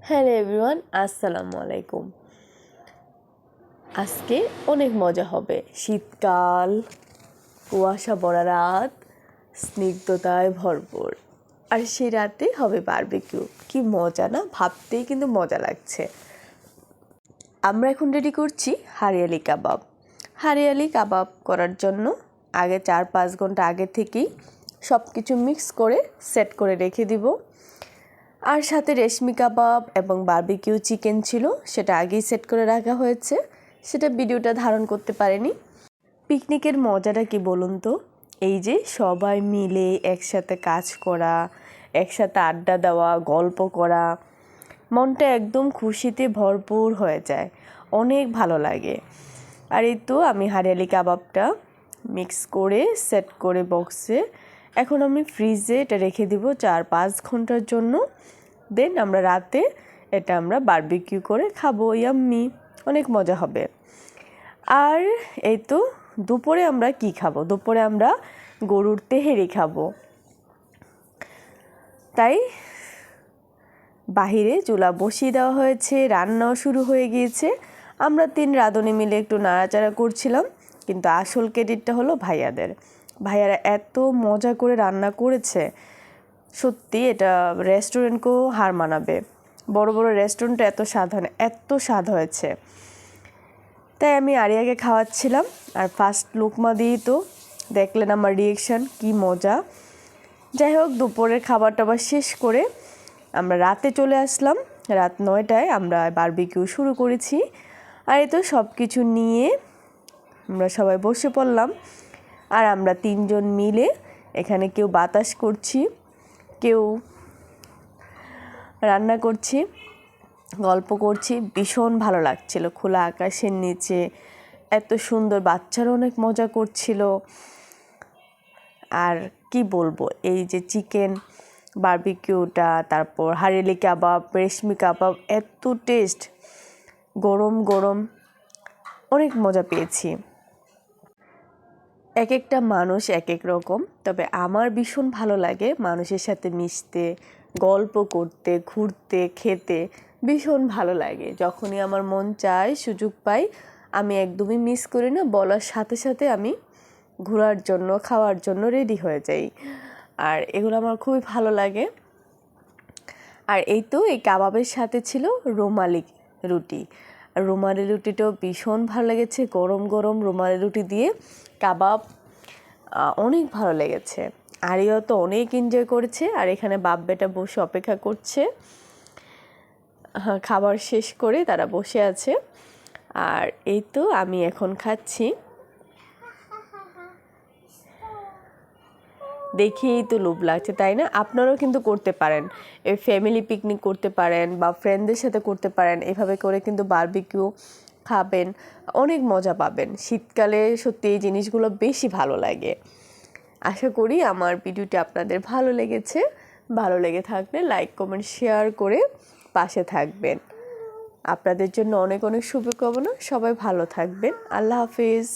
Hello everyone, আসসালামু আলাইকুম। আজকে অনেক মজা হবে। শীতকাল, কুয়াশা ভরা রাত, স্নিগ্ধতায় ভরপুর, আর সেই রাতে হবে বারবিকিউ। কি মজা না, ভাবতেই কিন্তু মজা লাগছে। আমরা এখন রেডি করছি হারিয়ালি কাবাব। হারিয়ালি কাবাব করার জন্য আগে 4-5 ঘন্টা আগে থেকেই সব কিছু মিক্স করে সেট করে রেখে দিব। আর সাথে রেশমি কাবাব এবং বারবিকিউ চিকেন ছিল, সেটা আগেই সেট করে রাখা হয়েছে, সেটা ভিডিওটা ধারণ করতে পারেনি। পিকনিকের মজাটা কি বলুন তো, এই যে সবাই মিলে একসাথে কাজ করা, একসাথে আড্ডা দেওয়া, গল্প করা, মনটা একদম খুশিতে ভরপুর হয়ে যায়, অনেক ভালো লাগে। আর এই তো আমি হারিয়ালি কাবাবটা মিক্স করে সেট করে বক্সে, এখন আমি ফ্রিজে এটা রেখে দিব 4-5 ঘন্টার জন্য। দেন আমরা রাতে এটা আমরা বারবিকিউ করে খাবো, ইয়াম্মি, অনেক মজা হবে। আর এই তো দুপুরে আমরা কি খাবো, দুপুরে আমরা গরুর তেহেরি খাবো। তাই বাহিরে চুলা বসিয়ে দেওয়া হয়েছে, রান্নাও শুরু হয়ে গিয়েছে। আমরা 3 রাঁধুনি মিলে একটু নাড়াচাড়া করছিলাম, কিন্তু আসল ক্রেডিটটা হলো ভাইয়াদের। ভাইয়ারা এত মজা করে রান্না করেছে, সত্যি এটা রেস্টুরেন্টকেও হার মানাবে। বড় বড় রেস্টুরেন্টে এত স্বাদ হয় না, এত স্বাদ হয়েছে। তাই আমি আরিয়াকে খাওয়াচ্ছিলাম, আর ফার্স্ট লুকমা দিয়েই তো দেখলেন আমার রিয়েকশান, কি মজা। যাই হোক, দুপুরের খাবার টাবার শেষ করে আমরা রাতে চলে আসলাম। রাত 9টায় আমরা বারবিকিউ শুরু করেছি। আর এই তো সব কিছু নিয়ে আমরা সবাই বসে পড়লাম। আর আমরা 3 জন মিলে এখানে কেউ বাতাস করছি, কেউ রান্না করছি, গল্প করছি। ভীষণ ভালো লাগছিল খোলা আকাশের নিচে, এত সুন্দর, বাচ্চারা অনেক মজা করছিল। আর কি বলবো, এই যে চিকেন বারবিকিউটা, তারপর হারিয়ালি কাবাব, রেশমি কাবাব, এত টেস্ট, গরম গরম, অনেক মজা পেয়েছি। এক একটা মানুষ এক এক রকম, তবে আমার ভীষণ ভালো লাগে মানুষের সাথে মিশতে, গল্প করতে, ঘুরতে, খেতে ভীষণ ভালো লাগে। যখনই আমার মন চায়, সুযোগ পাই, আমি একদমই মিস করি না, বলার সাথে সাথে আমি ঘোরার জন্য, খাওয়ার জন্য রেডি হয়ে যাই। আর এগুলো আমার খুবই ভালো লাগে। আর এই তো এই কাবাবের সাথে ছিল রুমালি রুটি। রুমালি রুটিটাও ভীষণ ভালো লেগেছে, গরম গরম রুমালি রুটি দিয়ে কাবাব, অনেক ভালো লেগেছে। আরিও তো অনেক এনজয় করেছে। আর এখানে বাপ বেটা বসে অপেক্ষা করছে, খাবার শেষ করে তারা বসে আছে। আর এই তো আমি এখন খাচ্ছি, দেখেই তো লোভ লাগছে, তাই না? আপনারাও কিন্তু করতে পারেন, এই ফ্যামিলি পিকনিক করতে পারেন বা ফ্রেন্ডদের সাথে করতে পারেন। এভাবে করে কিন্তু বারবিকিউ খাবেন, অনেক মজা পাবেন। শীতকালে সত্যি এই জিনিসগুলো বেশি ভালো লাগে। আশা করি আমার ভিডিওটি আপনাদের ভালো লেগেছে। ভালো লেগে থাকলে লাইক, কমেন্ট, শেয়ার করে পাশে থাকবেন। আপনাদের জন্য অনেক অনেক শুভকামনা। সবাই ভালো থাকবেন। আল্লাহ হাফিজ।